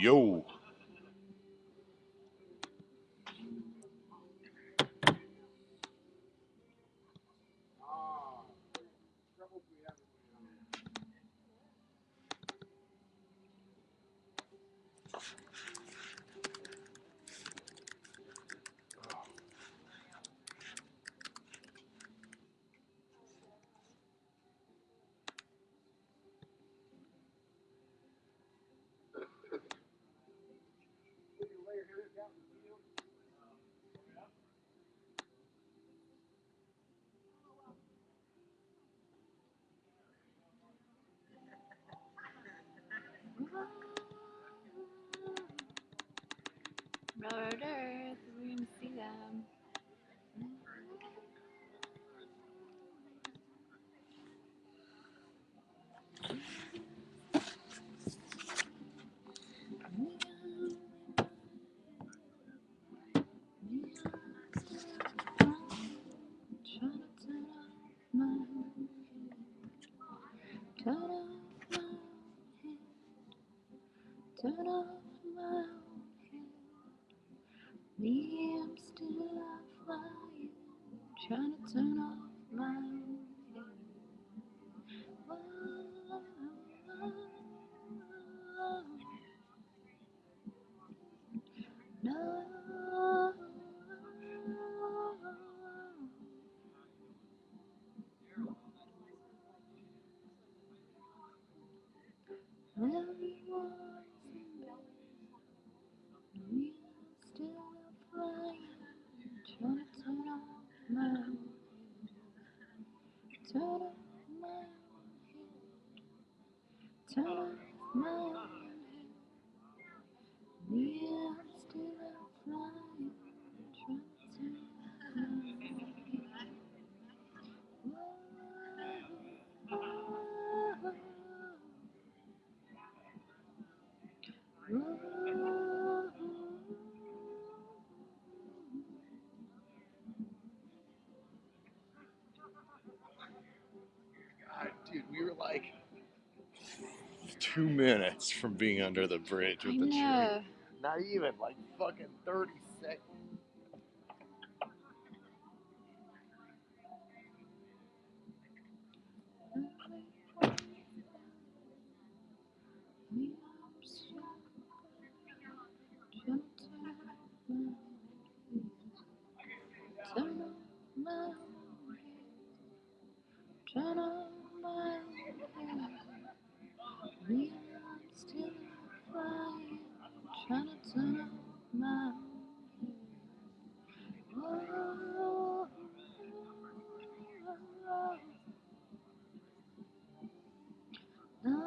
Yo. Lord Earth, we're gonna see them. Turn off my head. Me, I'm still flying. Trying to turn off my head. No. Everyone's in bed. Me, I'm still flying. Trying to turn off my head. Turn off my head. Turn off my head. Me, I'm still flying. Trying to turn off my head. God, dude, we were like 2 minutes from being under the bridge with the tree. Not even, like fucking 30 seconds. Turn on my head. Me, I'm still flying. Trying to turn on my head. Oh, no.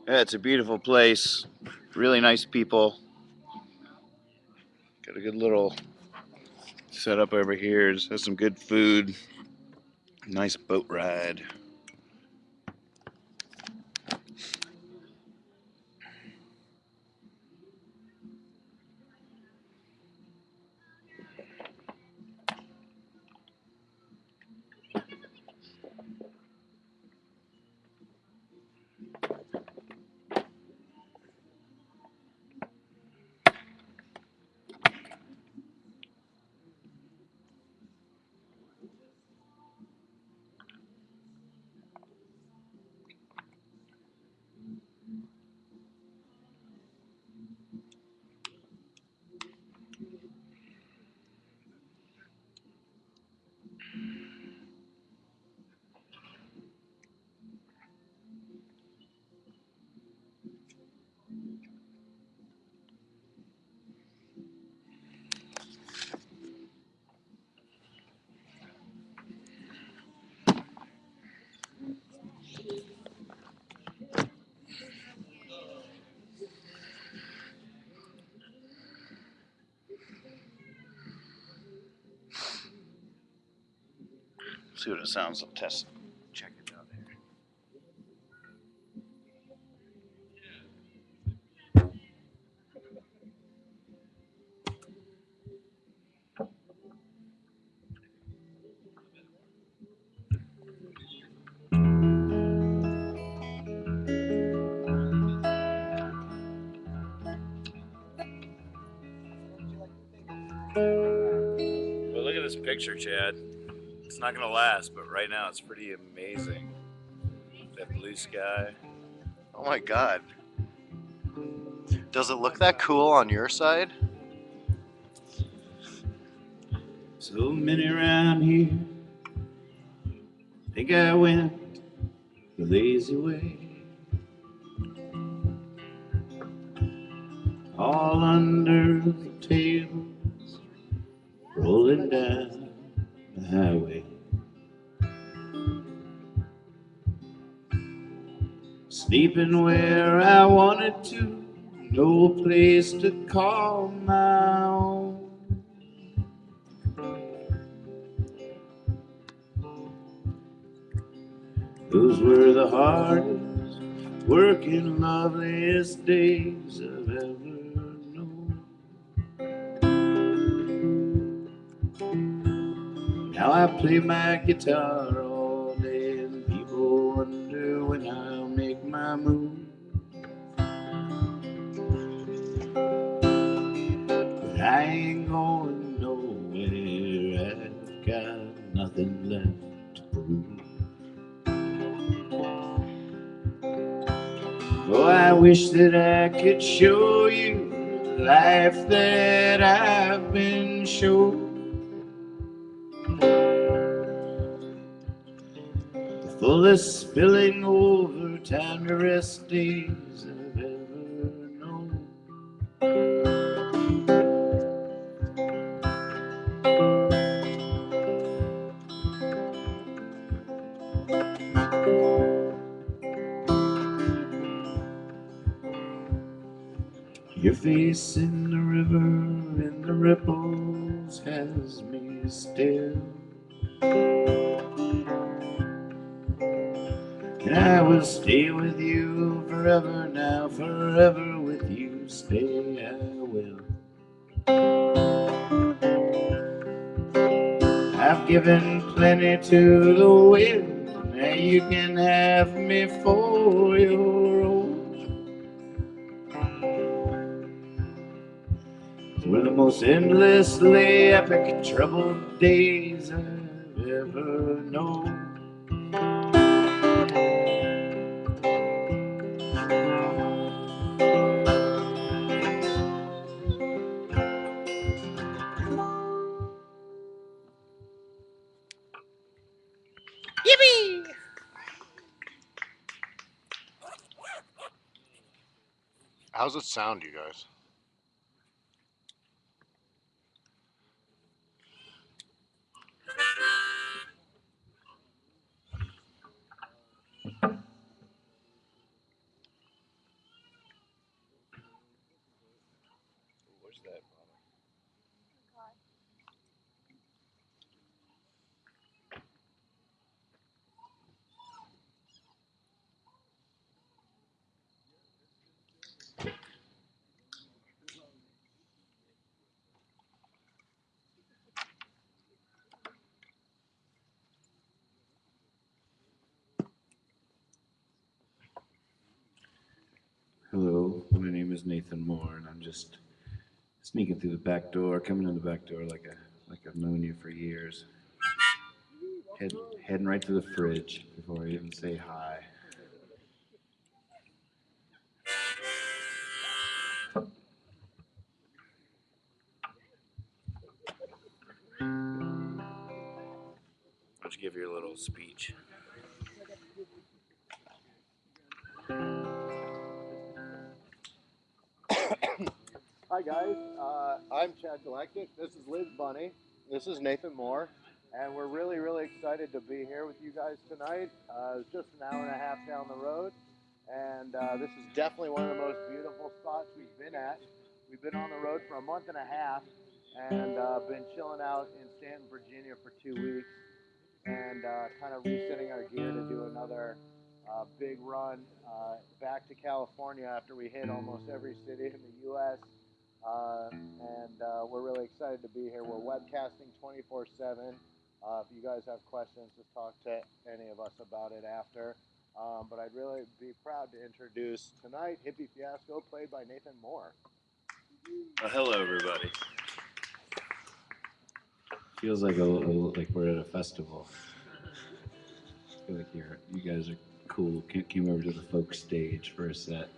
Yeah, it's a beautiful place. Really nice people. Got a good little setup over here. Just has some good food. Nice boat ride. See what it sounds like. Test. Check it out here. Well, look at this picture, Chad. It's not gonna last, but right now it's pretty amazing. That blue sky. Oh my god. Does it look that cool on your side? So many around here think I went the lazy way. All under the tables, rolling down the highway. Sleeping where I wanted to, no place to call my own. Those were the hardest, working, loveliest days I've ever known. Now I play my guitar all day, and people wonder when I'll make my move. But I ain't going nowhere, I've got nothing left to prove. Oh, I wish that I could show you the life that I've been shown. The fullest spilling over, time to rest days I've ever known. Your face in the river and the ripples has me still. And I will stay with you forever now, forever with you, stay I will. I've given plenty to the wind. Now you can have me for your own. We're the most endlessly epic troubled days I've ever known. Yippee! How's it sound, you guys? Where's that? Hello, my name is Nathan Moore, and I'm just sneaking through the back door, coming in the back door like I've known you for years. Heading right to the fridge before I even say hi. Why don't you give your little speech? Hi guys, I'm Chad Galactic. This is Liz Bunny. This is Nathan Moore, and we're really excited to be here with you guys tonight. It's just an hour and a half down the road, and this is definitely one of the most beautiful spots we've been at. We've been on the road for a month and a half, and been chilling out in Stanton, Virginia for 2 weeks, and kind of resetting our gear to do another big run back to California after we hit almost every city in the U.S. We're really excited to be here. We're webcasting 24/7. If you guys have questions, just talk to any of us about it after. But I'd really be proud to introduce tonight Hippie Fiasco, played by Nathan Moore. Well, hello, everybody. Feels like like we're at a festival. I feel like you guys are cool. Came over to the folk stage for a set.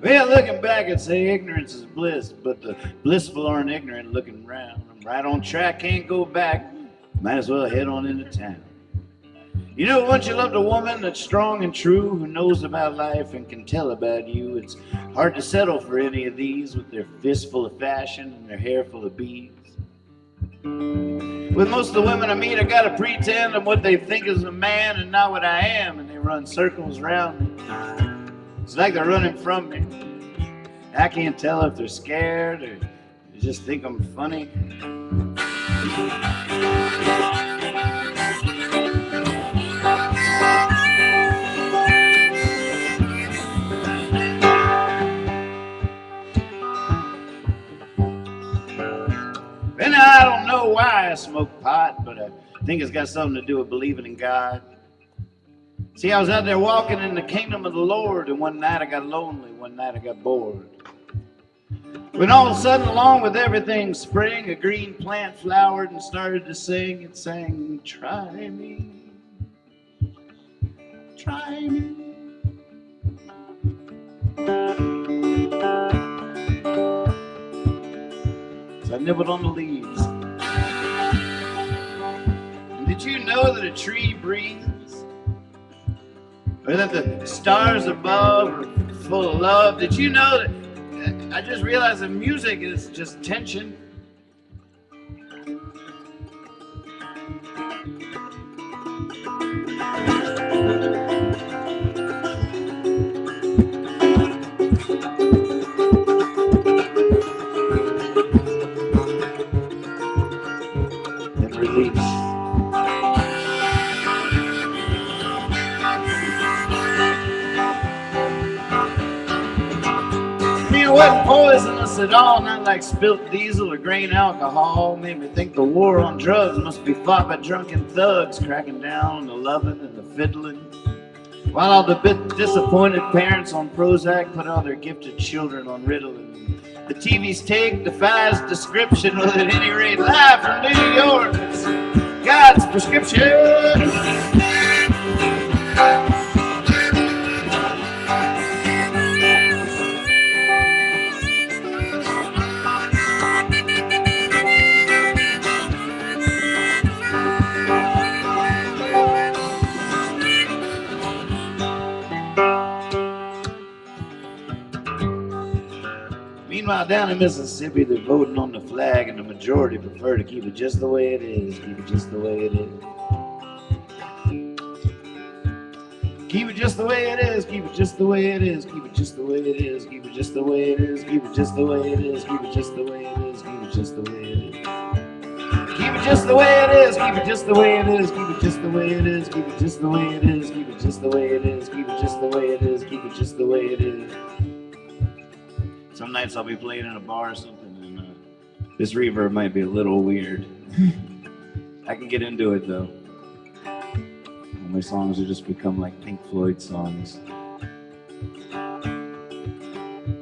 Well, looking back, I'd say ignorance is bliss, but the blissful aren't ignorant looking round. I'm right on track, can't go back. Might as well head on into town. You know, once you loved a woman that's strong and true, who knows about life and can tell about you, it's hard to settle for any of these with their fists full of fashion and their hair full of beads. With most of the women I meet, I gotta pretend I'm what they think is a man and not what I am, and they run circles around me. It's like they're running from me. I can't tell if they're scared or they just think I'm funny. And I don't know why I smoke pot, but I think it's got something to do with believing in God. See, I was out there walking in the kingdom of the Lord, and one night I got lonely, one night I got bored. When all of a sudden, along with everything spring, a green plant flowered and started to sing. It sang, try me, try me. So I nibbled on the leaves. And did you know that a tree breathes? Or that the stars above are full of love? Did you know that I just realized that music is just tension. And release. It wasn't poisonous at all, not like spilt diesel or grain alcohol. Made me think the war on drugs must be fought by drunken thugs, cracking down on the loving and the fiddling. While all the disappointed parents on Prozac put all their gifted children on Ritalin. The TV's take defies description, well, at any rate, live from New York, it's God's prescription. Meanwhile, down in Mississippi, they're voting on the flag, and the majority prefer to keep it just the way it is. Keep it just the way it is. Keep it just the way it is. Keep it just the way it is. Keep it just the way it is. Keep it just the way it is. Keep it just the way it is. Keep it just the way it is. Keep it just the way it is. Keep it just the way it is. Keep it just the way it is. Keep it just the way it is. Keep it just the way it is. Keep it just the way it is. Keep it just the way it is. Keep it just the way it is. Some nights I'll be playing in a bar or something, and this reverb might be a little weird. I can get into it though. All my songs will just become like Pink Floyd songs.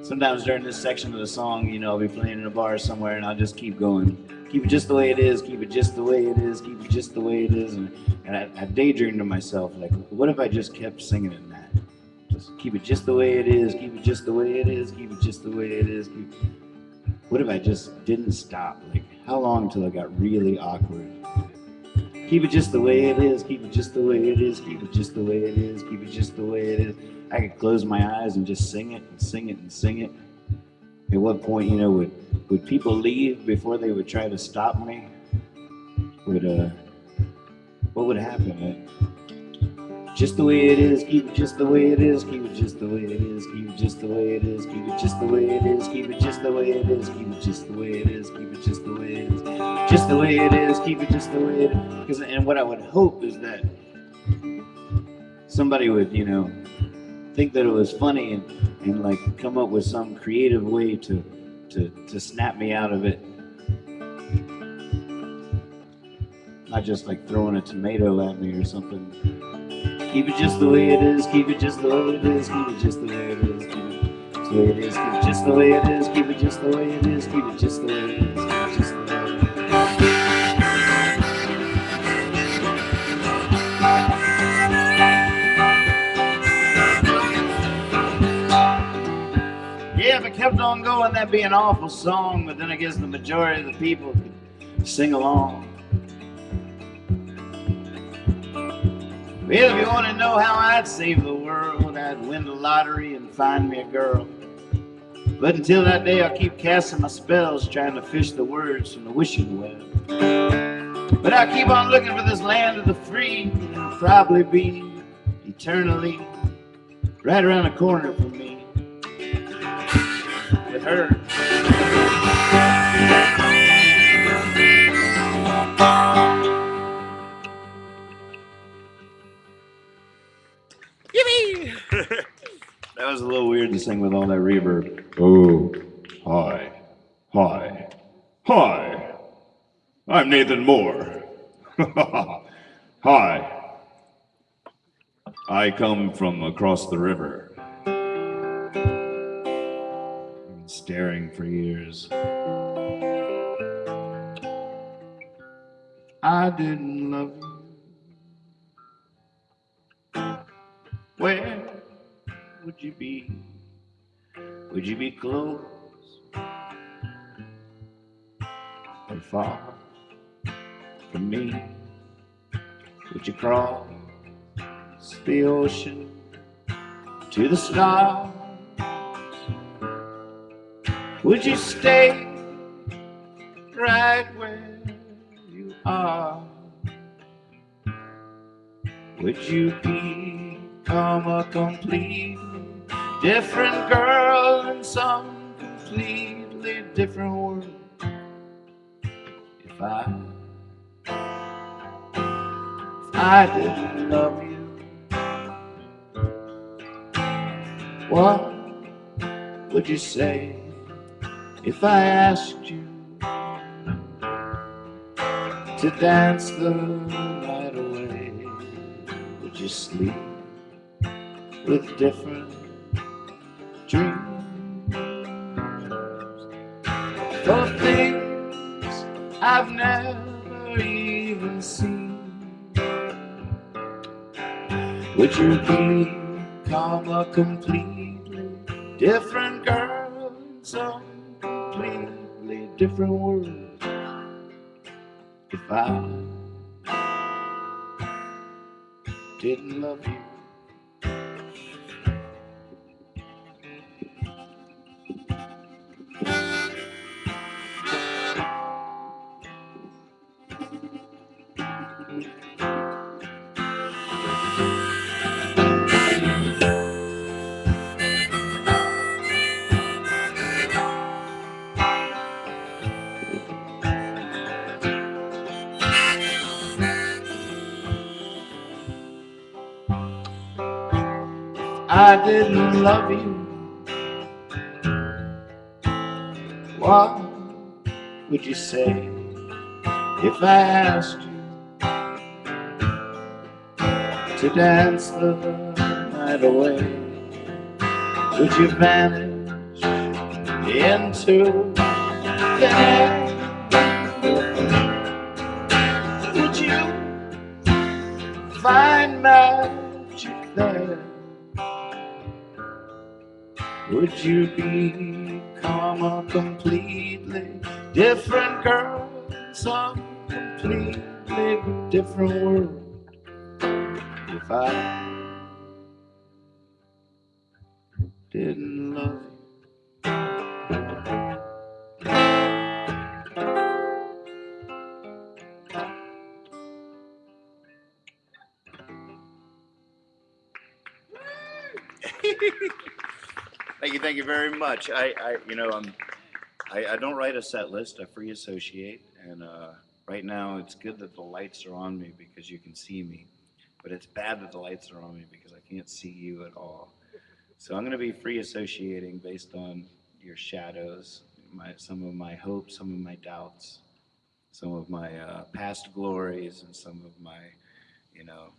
Sometimes during this section of the song, you know, I'll be playing in a bar somewhere, and I'll just keep going. Keep it just the way it is. Keep it just the way it is. Keep it just the way it is. And I daydream to myself, like, what if I just kept singing it? Keep it just the way it is, keep it just the way it is, keep it just the way it is. What if I just didn't stop? Like, how long till it got really awkward? Keep it just the way it is, keep it just the way it is, keep it just the way it is, keep it just the way it is. I could close my eyes and just sing it and sing it and sing it. At what point, you know, would people leave before they would try to stop me? What would happen? Just the way it is, keep it just the way it is, keep it just the way it is, keep it just the way it is, keep it just the way it is, keep it just the way it is, keep it just the way it is, keep it just the way it is, just the way it is, keep it just the way it is. And what I would hope is that somebody would, you know, think that it was funny and like come up with some creative way to snap me out of it. Not just like throwing a tomato at me or something. Keep it just the way it is, keep it just the way it is, keep it just the way it is, keep it just the way it is, keep it just the way it is, keep it just the way it is, keep it just the way it is, keep it just the way it is. Yeah, if it kept on going, that'd be an awful song, but then I guess the majority of the people could sing along. Well, if you want to know how I'd save the world, I'd win the lottery and find me a girl. But until that day, I'll keep casting my spells, trying to fish the words from the wishing well. But I'll keep on looking for this land of the free, and it'll probably be eternally right around the corner from me. With her. That was a little weird to sing with all that reverb. Oh, hi, hi, hi. I'm Nathan Moore. Hi. I come from across the river. Been staring for years. I didn't love you. Where would you be? Would you be close or far from me? Would you cross the ocean to the stars? Would you stay right where you are? Would you become a completely different girl in some completely different world? If I didn't love you, what would you say if I asked you to dance the night away? Would you sleep with different dreams for things I've never even seen? Would you become a completely different girl in some completely different world if I didn't love you? I didn't love you, what would you say if I asked you to dance the night away? Would you vanish into thin air? Would you find magic there? Would you become a completely different girl in some completely different world if I didn't love you? Thank you very much. I don't write a set list. I free associate, and right now it's good that the lights are on me because you can see me, but it's bad that the lights are on me because I can't see you at all. So I'm going to be free associating based on your shadows, some of my hopes, some of my doubts, some of my past glories, and some of my, you know,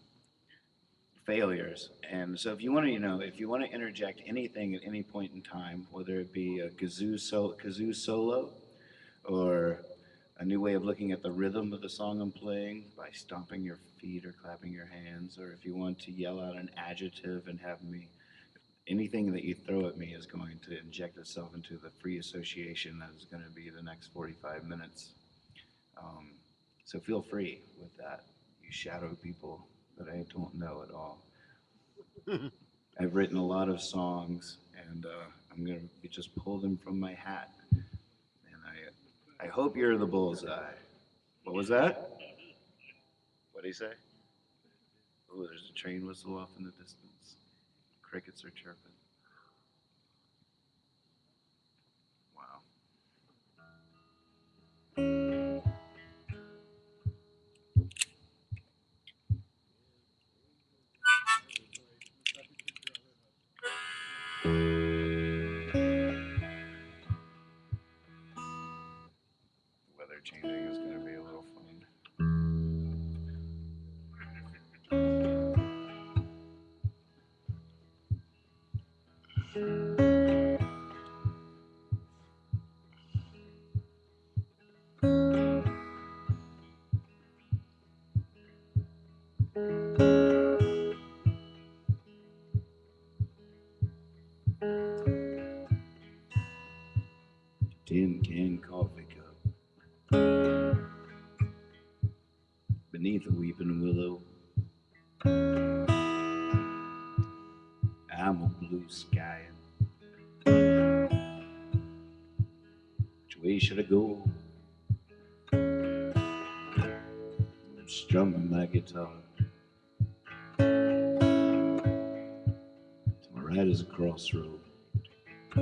failures. And so if you want to, if you want to interject anything at any point in time, whether it be a kazoo solo or a new way of looking at the rhythm of the song I'm playing by stomping your feet or clapping your hands, or if you want to yell out an adjective and have me, anything that you throw at me is going to inject itself into the free association that is going to be the next 45 minutes. Um, so feel free with that, you shadow people that I don't know at all. I've written a lot of songs, and I'm going to just pull them from my hat. And I hope you're the bullseye. What was that? What did he say? Oh, there's a train whistle off in the distance. Crickets are chirping. Wow. The weather changing is going to be a little fun. Tin can coffee cup beneath a weeping willow. I'm a blue sky. Where should I go? I'm strumming my guitar. To my right is a crossroad. To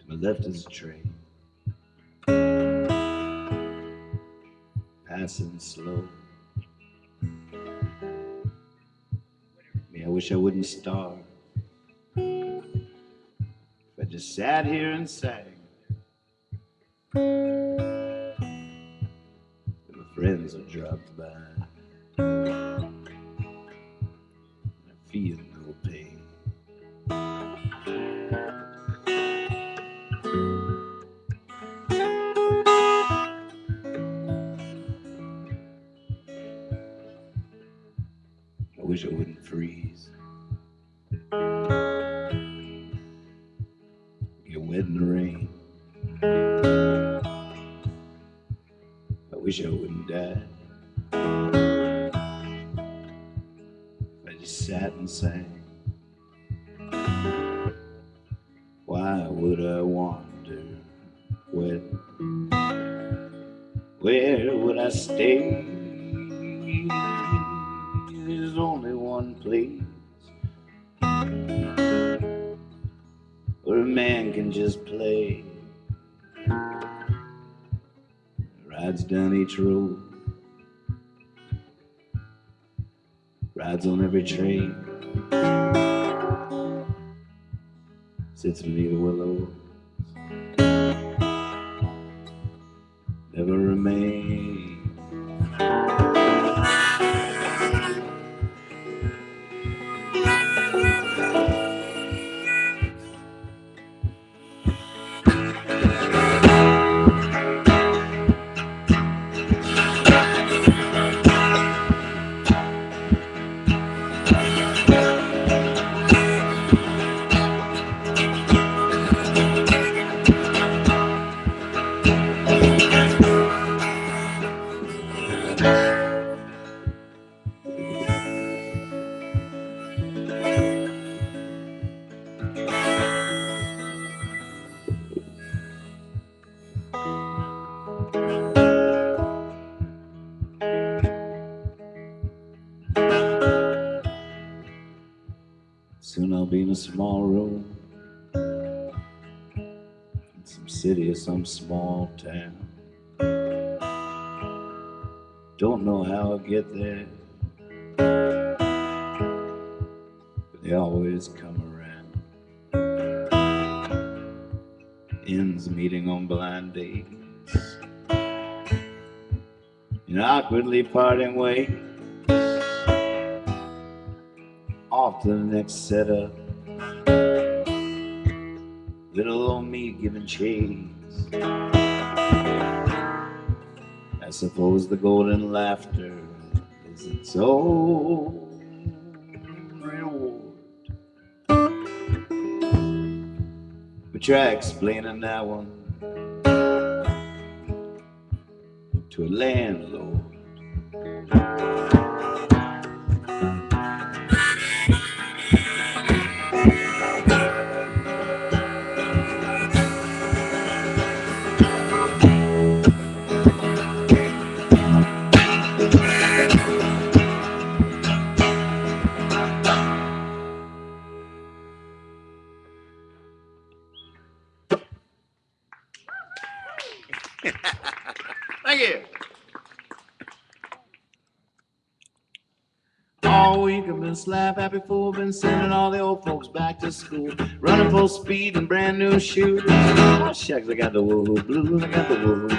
my left is a train. Passing slow. I wish I wouldn't starve. If I just sat here and sang. And my friends would drop by. I feel no pain. I wish I wouldn't freeze. Get wet in the rain. I wish I wouldn't die. If I just sat and sang. Why would I wander? Where would I stay? There's only one place where a man can just play. Rides down each road, rides on every train, sits beneath the willows, never remains. Soon I'll be in a small room in some city or some small town. Don't know how I'll get there, but they always come around. Ends meeting on blind dates, and awkwardly parting ways. Off to the next setup. Little old me giving chase. I suppose the golden laughter is its own reward. But try explaining that one to a landlord. Thank you. All week I've been slap happy full, been sending all the old folks back to school, running full speed in brand new shoes. Oh shucks, I got the woohoo blues, I got the woohoo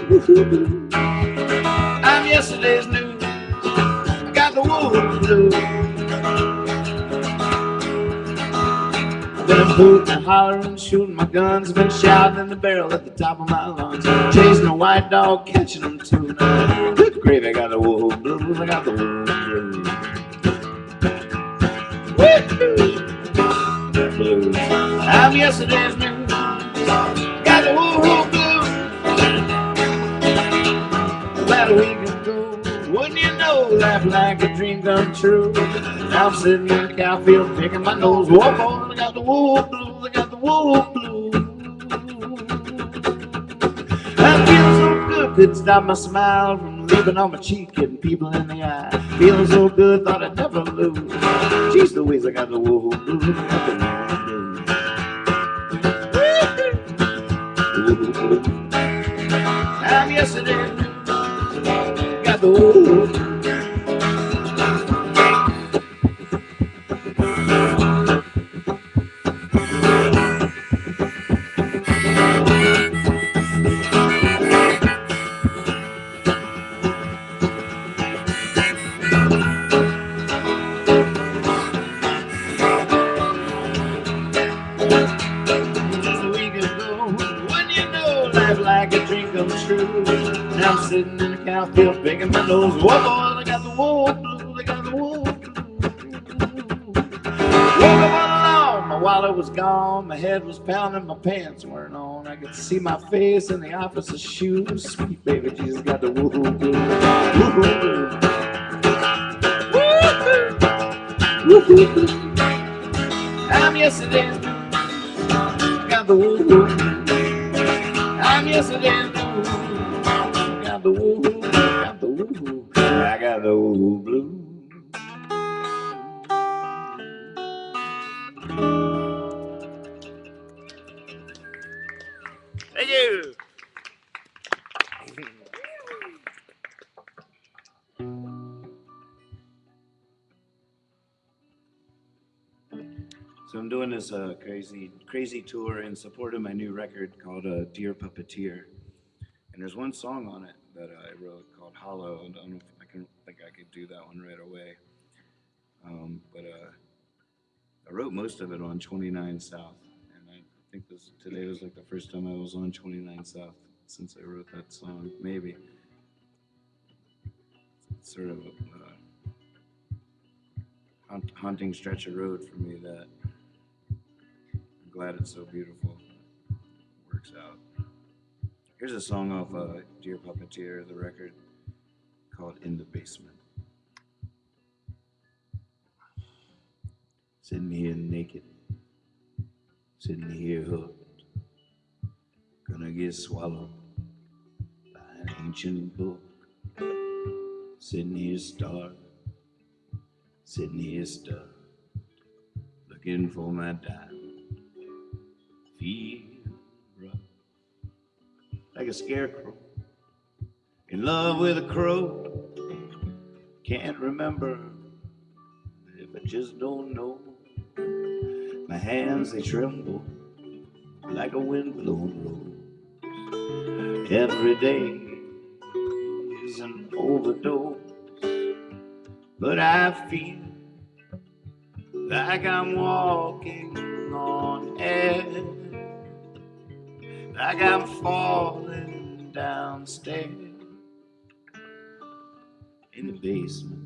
blues. Woohoo blues. I'm yesterday's news, I got the woohoo blues. Been hooting and hollering, shooting my guns, been shouting in the barrel at the top of my lungs, chasing a white dog, catching them too. Good gravy, I got the woohoo blues, I got the woohoo blues. Blues. I'm yesterday's news, got the woohoo blues. About a week ago, wouldn't you know life like a dream come true. Now I'm sitting in a cow field picking my nose. Whoa, boy, I got the wolf blues, I got the wolf blues. I feel so good, couldn't stop my smile from leaving on my cheek, hitting people in the eye. Feeling so good, thought I'd never lose. Jeez Louise, I got the wolf blues, I got the wolf blues. I'm yesterday, got the wolf blues. Like a dream come true. Now I'm sitting in a cow field picking my nose. Whoa, boy, I got the wolf blues, I got the wolf blues. Woke up all alone, my wallet was gone, my head was pounding, my pants weren't on. I could see my face in the officer's shoes. Sweet baby Jesus got the wolf blues. Woo-hoo. I'm yesterday, got the wolf blues. I'm yesterday, got the woo, got the woo, I got the woo blue. Thank you. So I'm doing this crazy tour in support of my new record called Dear Puppeteer. And there's one song on it that I wrote called Hollow. I don't know if I think I could do that one right away. But I wrote most of it on 29 South. And I think today was like the first time I was on 29 South since I wrote that song, maybe. It's sort of a haunting stretch of road for me that I'm glad it's so beautiful. It works out. Here's a song off Dear Puppeteer, the record, called In the Basement. Sitting here naked, sitting here hooked, gonna get swallowed by an ancient book. Sitting here starved, sitting here stuck, looking for my dime. Feel rough, like a scarecrow, in love with a crow. Can't remember if I just don't know. My hands, they tremble like a windblown rose. Every day is an overdose, but I feel like I'm walking on air, like I'm falling downstairs in the basement.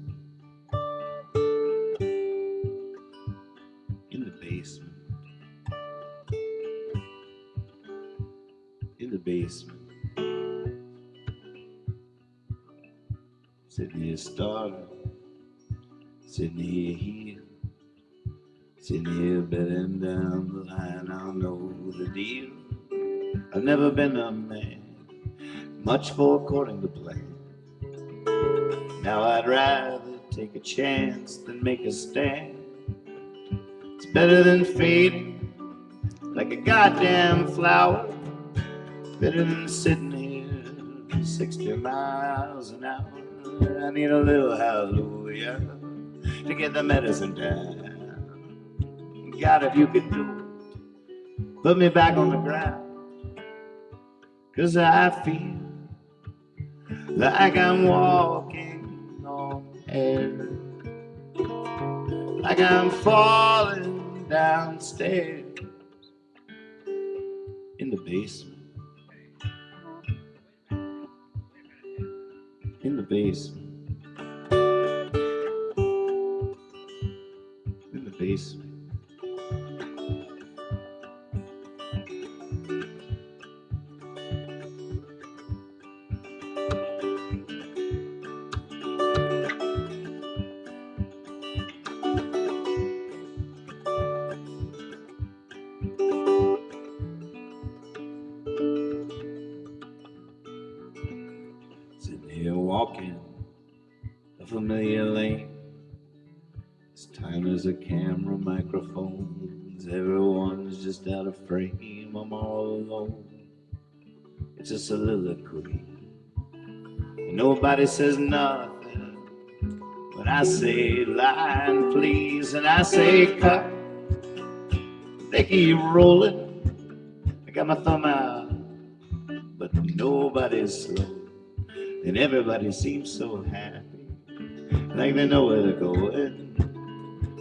In the basement. In the basement. Sitting here starving, sitting here, sitting here betting down the line. I'll know the deal. I've never been a man, much for according to plan. Now I'd rather take a chance than make a stand. It's better than fading like a goddamn flower. Better than sitting here 60 miles an hour. I need a little hallelujah to get the medicine down. God, if you could do it, put me back on the ground. 'Cause I feel like I'm walking on air, like I'm falling downstairs in the basement. In the basement. In the basement. microphones. Everyone's just out of frame. I'm all alone. It's a soliloquy. And nobody says nothing when I say line please, and I say cut. They keep rolling. I got my thumb out, but nobody's slow. And everybody seems so happy, like they know where they're going.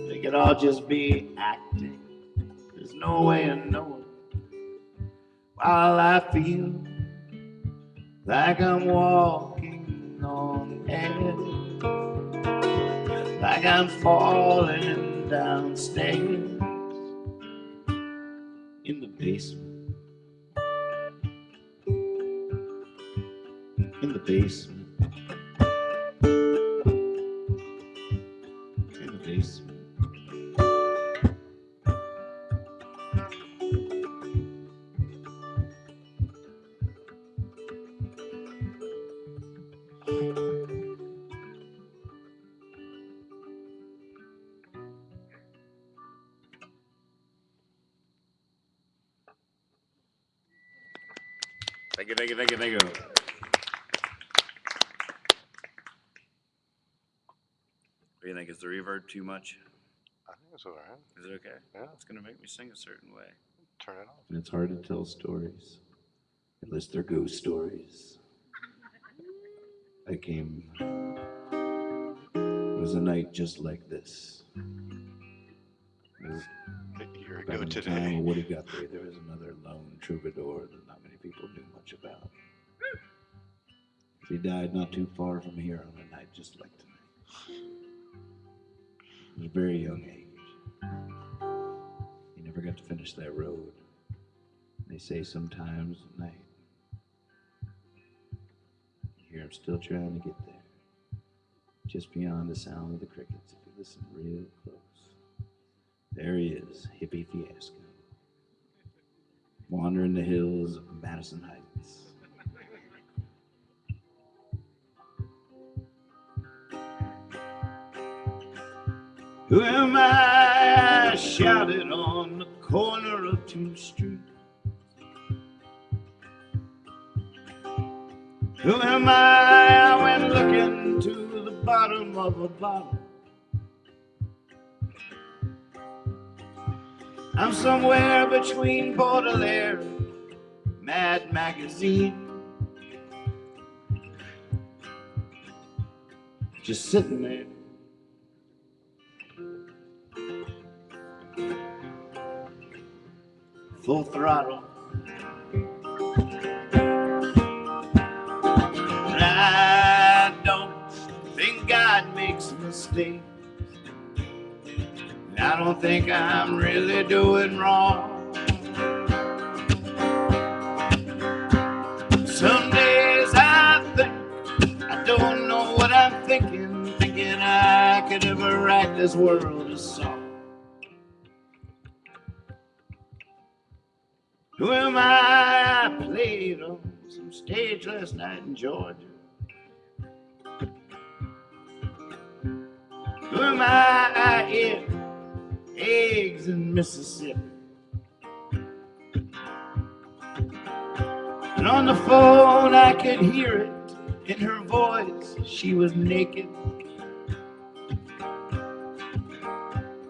They could all just be acting. There's no way of knowing. While I feel like I'm walking on air, like I'm falling downstairs in the basement. In the basement. In the basement. Thank you, thank you, thank you, thank you. What do you think? Is the reverb too much? I think it's all right. Is it okay? Yeah. It's going to make me sing a certain way. Turn it off. And it's hard to tell stories unless they're ghost stories. It was a night just like this. It was Here we back go in the today. time of Woody Guthrie. There was another lone troubadour that not many people knew much about. He died not too far from here on a night just like tonight. He was a very young age. He never got to finish that road. They say sometimes at night, you hear him still trying to get there. Just beyond the sound of the crickets, if you listen real close. There he is, hippie fiasco. Wandering the hills of Madison Heights. Who am I? I shouted on the corner of two streets. Who am I? I went looking to the bottom of a bottle. I'm somewhere between Baudelaire and Mad Magazine. Just sitting there. Full throttle. But I don't think God makes mistakes. And I don't think I'm really doing wrong. Some days I think I don't know what I'm thinking, thinking I could ever write this world a song. Who am I? I played on some stage last night in Georgia. Who am I? I ate eggs in Mississippi. And on the phone I could hear it in her voice. She was naked.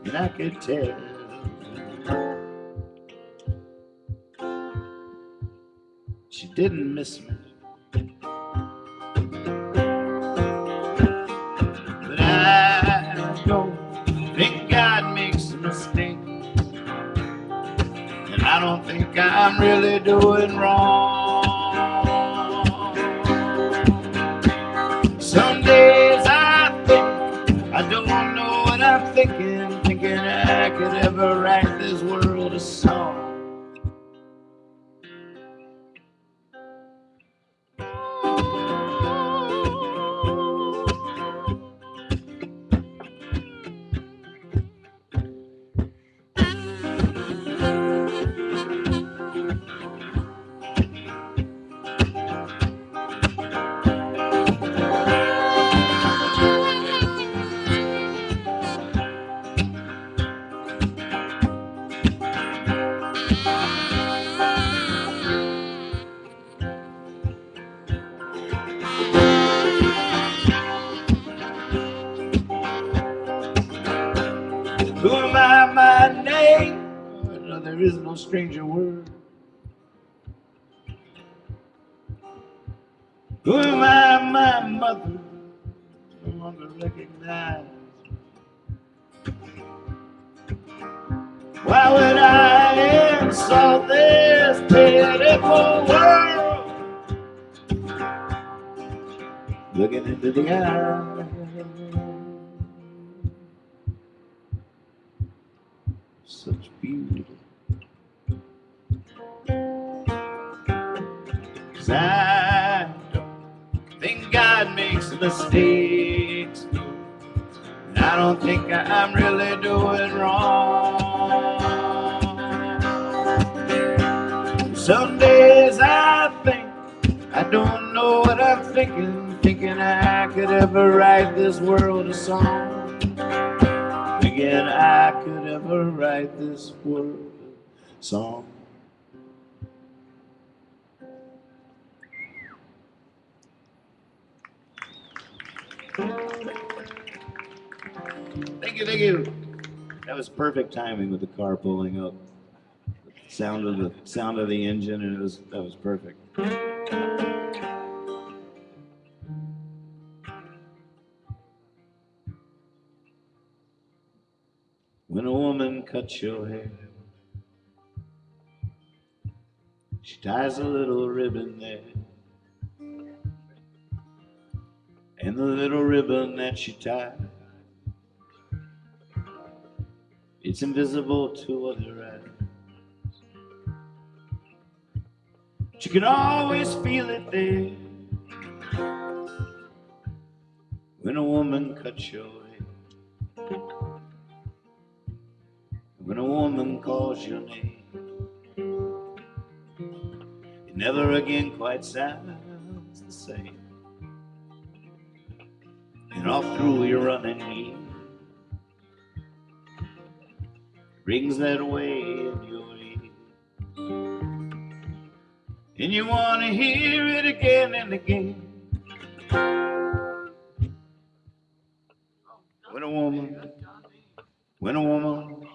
And I could tell she didn't miss me. But I don't think God makes mistakes. And I don't think I'm really doing wrong. Some days I think I don't know what I'm thinking, thinking I could ever write this world a song. there is no stranger word. Who am I, my mother, no longer recognized? Why would I insult this pitiful world? Looking into the eye, such beauty. 'Cause I don't think God makes mistakes. And I don't think I'm really doing wrong. Some days I think I don't know what I'm thinking I could ever write this world a song. Thinking I could ever write this world a song. Thank you, thank you. That was perfect timing with the car pulling up. Sound of the engine, and that was perfect. When a woman cuts your hair, she ties a little ribbon there, and the little ribbon that she ties, it's invisible to other eyes. But you can always feel it there. When a woman cuts your hair, when a woman calls your name, it never again quite sounds the same. And all through your running years, rings that way in your ear, and you want to hear it again and again. When a woman, when a woman,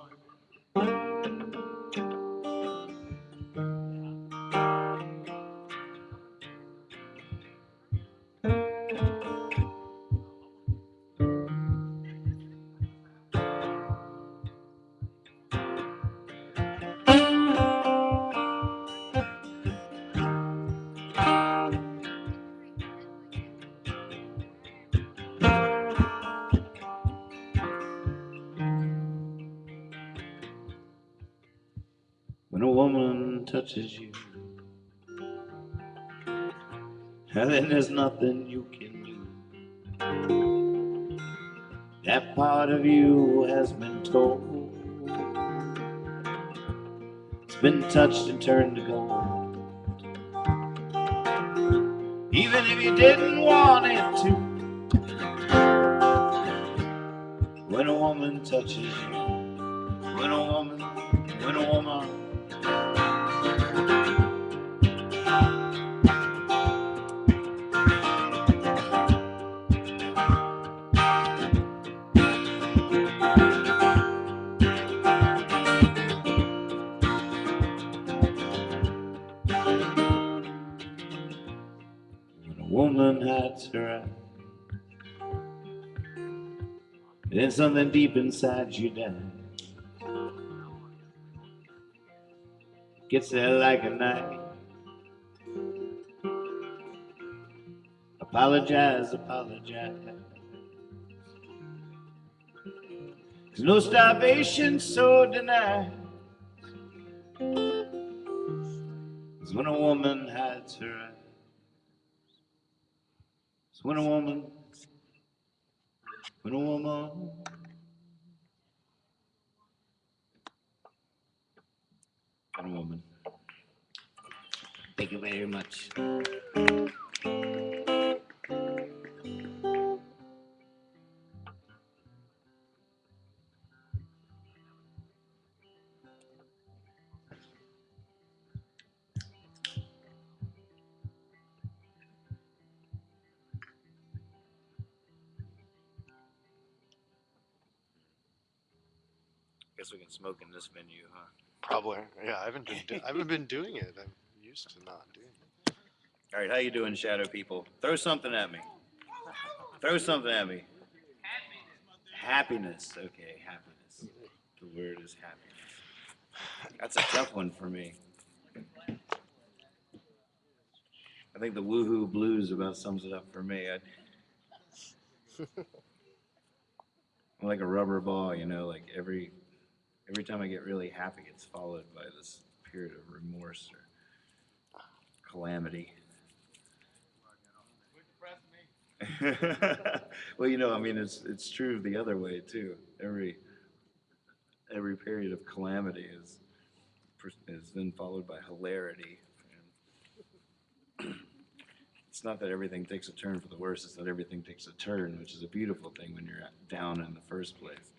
when a woman touches you, then there's nothing you can do. That part of you has been told, it's been touched and turned to gold. Even if you didn't want it to. When a woman touches you, when a woman, when a woman, when a woman hides her eyes, then something deep inside you dies. Gets there like a knife. Apologize, apologize. 'Cause no starvation so denied. 'Cause when a woman hides her eyes, it's when a woman, when a woman. When a woman. Thank you very much. Guess we can smoke in this venue, huh? Probably. Yeah, I haven't been doing it. I'm used to not doing it. All right, how you doing, shadow people? Throw something at me. Throw something at me. Happiness. Okay, happiness. The word is happiness. That's a tough one for me. I think the woohoo blues about sums it up for me. I'm like a rubber ball, you know, like every time I get really happy, it's followed by this period of remorse or calamity. Well, you know, I mean, it's true the other way too. Every period of calamity is then followed by hilarity. And it's not that everything takes a turn for the worse; it's that everything takes a turn, which is a beautiful thing when you're down in the first place.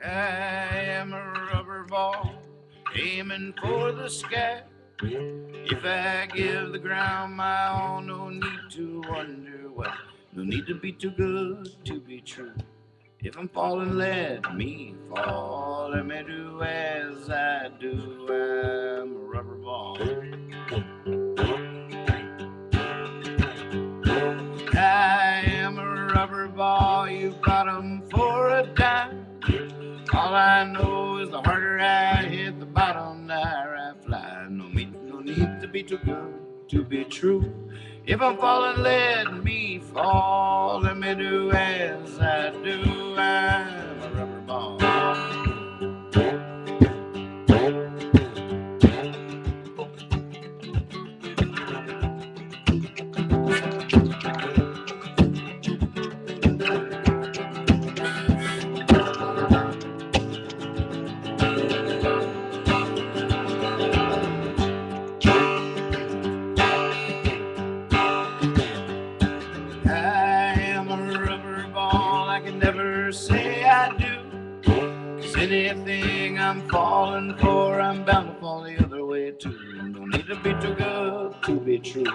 I am a rubber ball aiming for the sky. If I give the ground my all, no need to wonder why. No need to be too good to be true. If I'm falling, let me fall. Let me do as I do. I'm a rubber ball. I am a rubber ball. You got 'em for a dime. All I know is the harder I hit the bottom, the higher I fly. No need to be too good to be true. If I'm falling, let me fall. Let me do as I do. I'm a rubber ball. I am a rubber ball. I can never say I do. 'Cause anything I'm falling for, I'm bound to fall the other way too. No need to be too good to be true.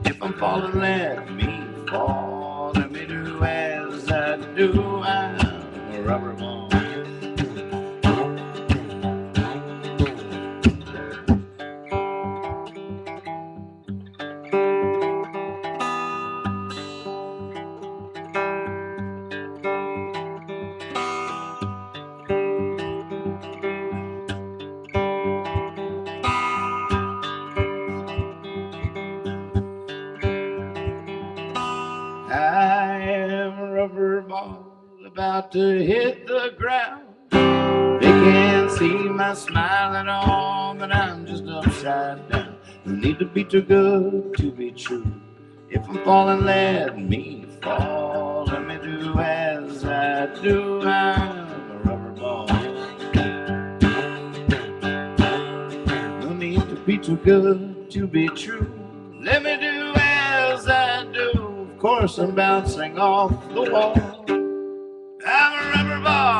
If I'm falling, let me fall. Let me do as I do. I'm a rubber ball. I am a rubber ball about to hit the ground. They can't see my smile at all, but I'm just upside down. No need to be too good to be true. If I'm falling, let me fall. Let me do as I do. I'm a rubber ball. No need to be too good to be true. Let me do as I do. Of course, I'm bouncing off the wall. I'm a rubber ball.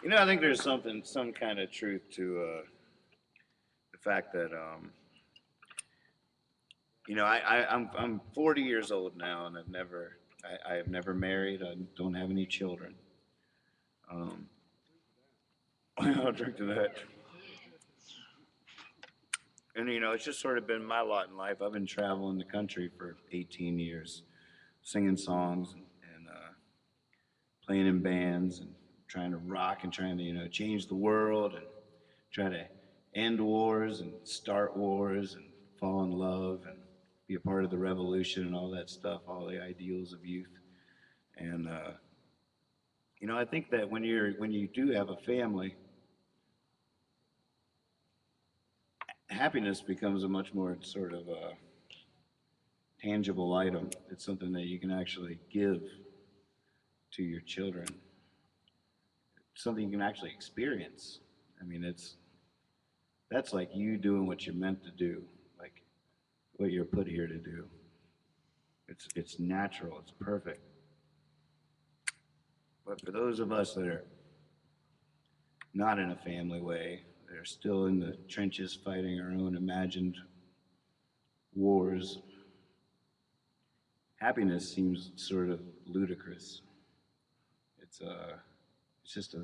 You know, I think there's some kind of truth to the fact that, you know, I'm 40 years old now, and I have never married. I don't have any children. Um, I'll drink to that. And you know, it's just sort of been my lot in life. I've been traveling the country for 18 years, singing songs and playing in bands and trying to rock and trying to, you know, change the world and try to end wars and start wars and fall in love and be a part of the revolution and all that stuff, all the ideals of youth. And you know, I think that when you do have a family, happiness becomes a much more sort of tangible item. It's something that you can actually give to your children. Something you can actually experience. I mean, that's like you doing what you're meant to do, like what you're put here to do. It's natural, it's perfect. But for those of us that are not in a family way, they're still in the trenches fighting our own imagined wars, happiness seems sort of ludicrous. It's just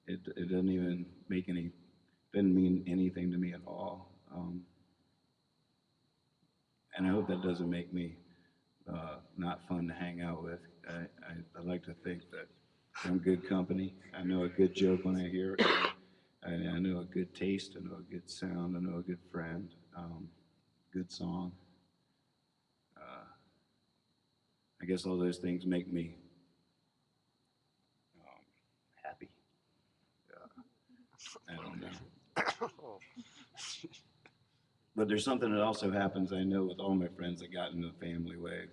it doesn't even make any, doesn't mean anything to me at all. And I hope that doesn't make me not fun to hang out with. I like to think that I'm good company. I know a good joke when I hear it. I know a good taste. I know a good sound. I know a good friend. Good song. I guess all those things make me happy. I don't know. But there's something that also happens, I know, with all my friends that got into the family way.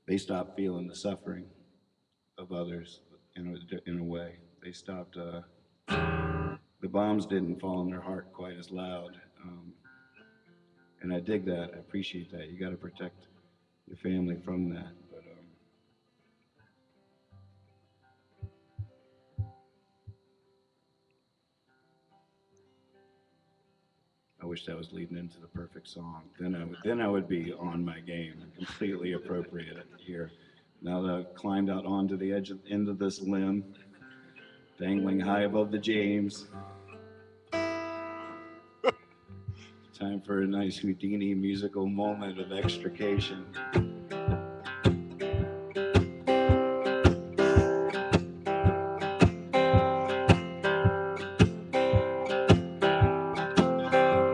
They stopped feeling the suffering of others in a way. They stopped, the bombs didn't fall in their heart quite as loud. And I dig that. I appreciate that. You got to protect your family from that. But I wish that was leading into the perfect song. Then I would be on my game and completely appropriate here. Now that I've climbed out onto the end of this limb, dangling high above the James. Time for a nice Houdini musical moment of extrication.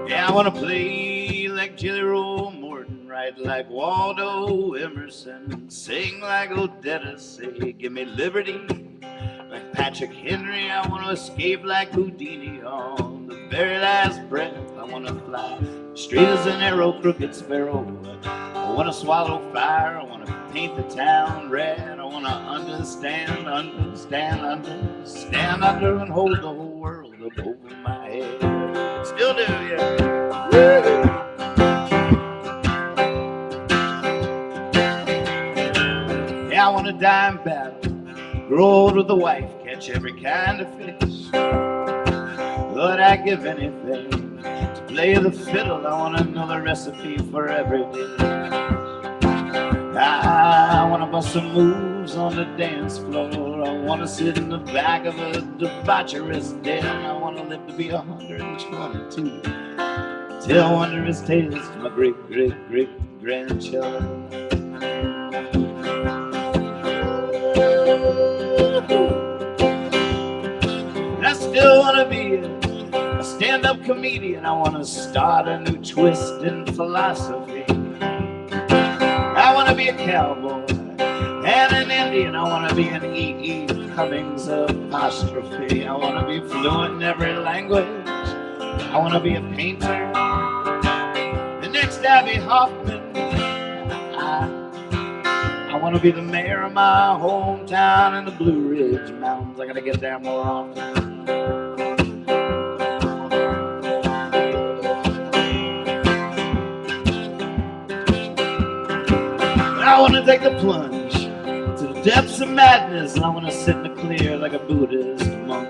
Yeah, I want to play like Jelly Roll Morton, write like Waldo Emerson, sing like Odetta, say, give me liberty. Like Patrick Henry, I want to escape like Houdini on the very last breath. I want to fly straight as an arrow, crooked sparrow. I want to swallow fire. I want to paint the town red. I want to understand under and hold the whole world up over my head. Still do, yeah. Yeah, I want to die in battle. Grow old with a wife, catch every kind of fish. Lord, I'd give anything to play the fiddle. I want another recipe for every dish. I want to bust some moves on the dance floor. I want to sit in the back of a debaucherous den. I want to live to be 122. Tell wondrous tales to my great-great-great-grandchildren. And I still want to be a stand-up comedian. I want to start a new twist in philosophy. I want to be a cowboy and an Indian. I want to be an E.E. Cummings apostrophe. I want to be fluent in every language. I want to be a painter. The next Abby Hoffman. I want to be the mayor of my hometown in the Blue Ridge Mountains. I got to get there more often. I want to take the plunge to the depths of madness, and I want to sit in the clear like a Buddhist monk.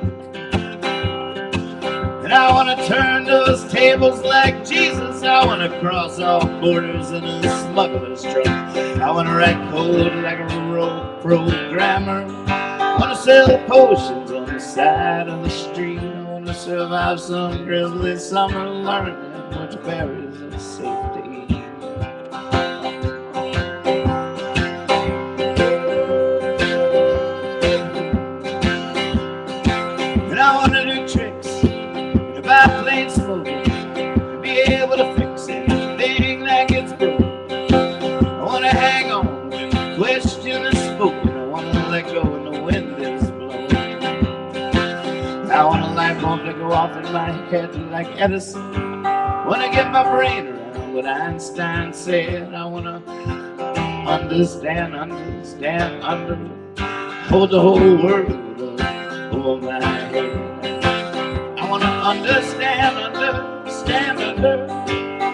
And I want to turn those tables like Jesus. I want to cross all borders in a smuggler's truck. I want to write code like a road programmer. I want to sell potions on the side of the street. I want to survive some grizzly summer, learning which berries are safe to eat. And I want to do tricks by plain smoking, to be able to fix anything that gets broken. I want to hang on when the question is spoken. I want to let go when the wind is blowing. I want a light bulb to go off in my head like Edison. I want to get my brain around what Einstein said. I want to understand under, hold the whole world over my head. I want to understand under, stand under.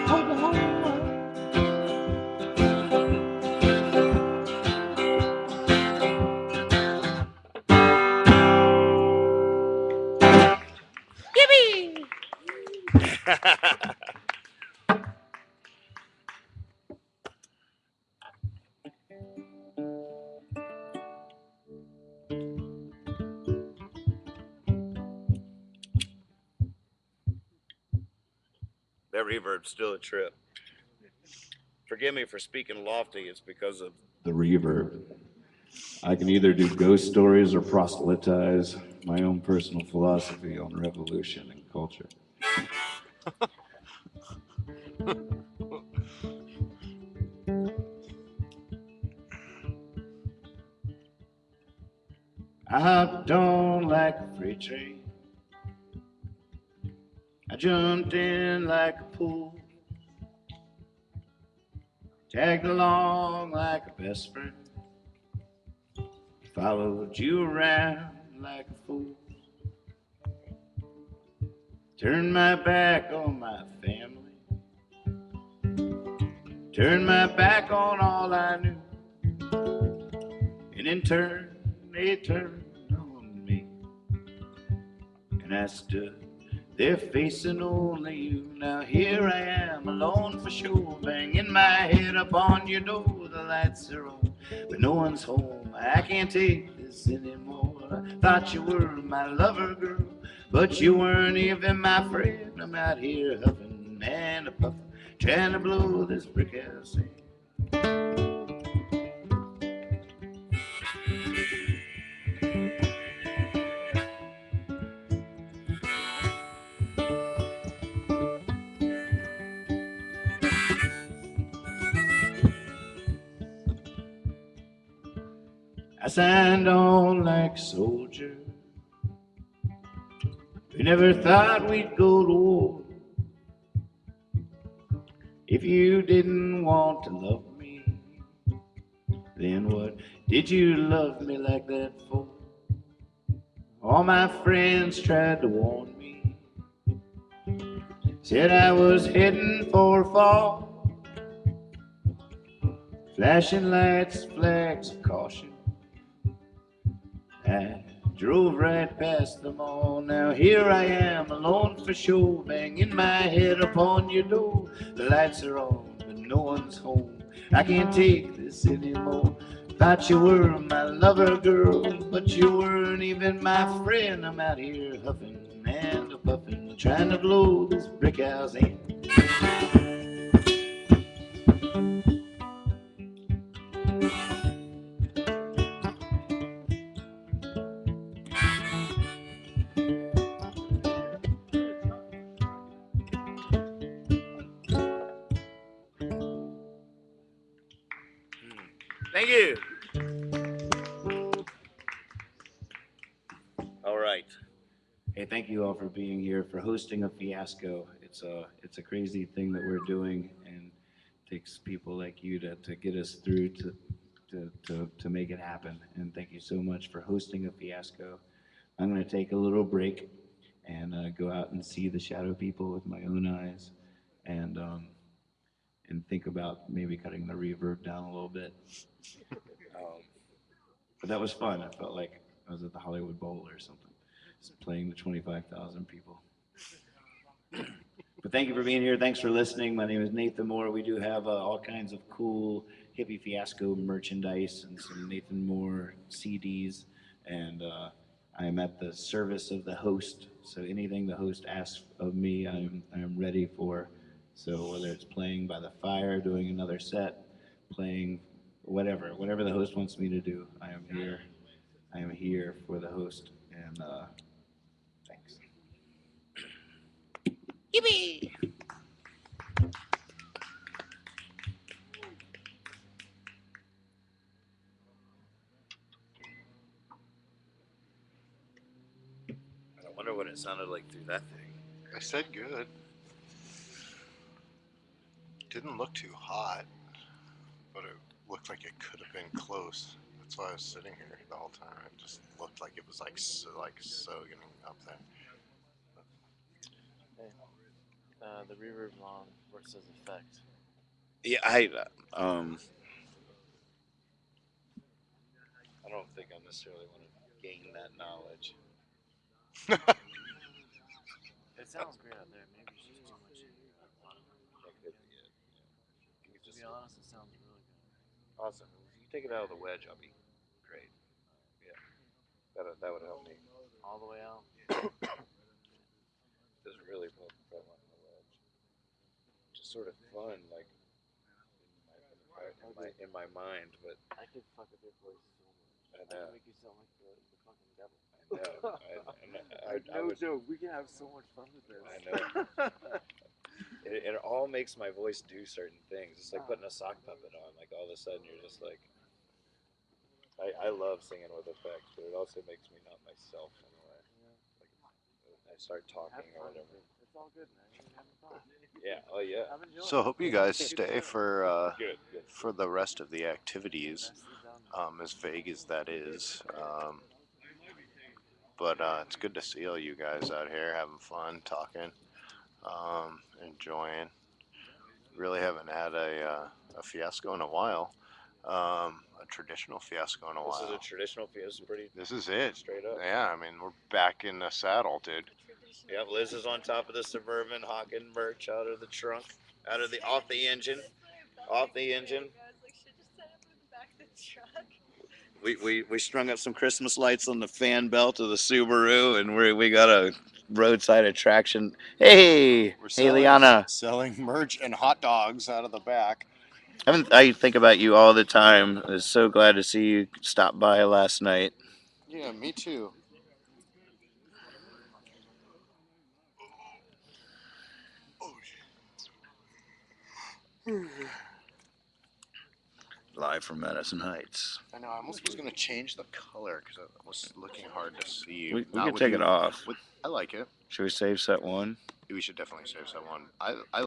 Hold the whole world. Yippee! That reverb's still a trip. Forgive me for speaking lofty. It's because of the reverb. I can either do ghost stories or proselytize my own personal philosophy on revolution and culture. I hopped on like a freight train. I jumped in like a pool. Tagged along like a best friend. Followed you around like a fool. Turned my back on my family. Turned my back on all I knew. And in turn, they turned on me. And I stood there facing only you. Now here I am, alone for sure, banging my head upon your door. The lights are on, but no one's home. I can't take this anymore. I thought you were my lover, girl, but you weren't even my friend. I'm out here huffing and a puffing, trying to blow this brick house in. I signed on like a soldier. We never thought we'd go to war. If you didn't want to love me, then what did you love me like that for? All my friends tried to warn me, said I was heading for a fall. Flashing lights, flags of caution. I drove right past them all. Now here I am, alone for sure, banging my head upon your door. The lights are on, but no one's home. I can't take this anymore. Thought you were my lover, girl, but you weren't even my friend. I'm out here huffing and a puffing, trying to blow this brick house in. Thank you. All right. Hey, thank you all for being here, for hosting a fiasco. It's a crazy thing that we're doing, and it takes people like you to get us through to make it happen. And thank you so much for hosting a fiasco. I'm going to take a little break and go out and see the shadow people with my own eyes, and think about maybe cutting the reverb down a little bit. But that was fun. I felt like I was at the Hollywood Bowl or something, just playing to 25,000 people. But thank you for being here. Thanks for listening. My name is Nathan Moore. We do have all kinds of cool hippie fiasco merchandise and some Nathan Moore CDs. And I am at the service of the host. So anything the host asks of me, I am ready for. So whether it's playing by the fire, doing another set, playing whatever the host wants me to do, I am here. I am here for the host. And thanks. Yippee! I wonder what it sounded like through that thing. I said good. Didn't look too hot, but it looked like it could have been close. That's why I was sitting here the whole time. It just looked like it was like so getting up there. Hey, the reverb long works as effect. Yeah, I don't think I necessarily want to gain that knowledge. It sounds great out there. Maybe it's just too much in your monitor. That could be it. Yeah. To be honest, it sounds really good. Awesome. If you take it out of the wedge, I'll be great. Yeah, that would help me. All the way out. Just really put that one on the wedge. Just sort of fun, like in my mind, but I could fuck with your voice so much. I I know. could make you sound like the fucking devil. I would, joke. We can have so much fun with this. I know. It all makes my voice do certain things. It's like putting a sock puppet on. Like all of a sudden you're just like, I love singing with effects, but it also makes me not myself in a way. Like I start talking or whatever. It's all good, man. You're having fun. Yeah. Oh yeah. I'm enjoying So it. hope you guys stay for Good. for the rest of the activities, Nicely done. as vague as that is. But it's good to see all you guys out here having fun, talking, enjoying. Really haven't had a fiasco in a while, a traditional fiasco in a This is while. a traditional field. This is pretty This is it. straight up. Yeah, I mean, we're back in the saddle, dude. Yep, Liz is on top of the Suburban, hawking merch out of the trunk, off the engine. We strung up some Christmas lights on the fan belt of the Subaru, and we got a roadside attraction. Hey, Liana. selling merch and hot dogs out of the back. I think about you all the time. I was so glad to see you stop by last night. Yeah, me too. Live from Madison Heights. I know. I almost was gonna change the color because it was looking hard to see. We Not can with take you- it off. I like it. Should we save set one? We should definitely save that one. I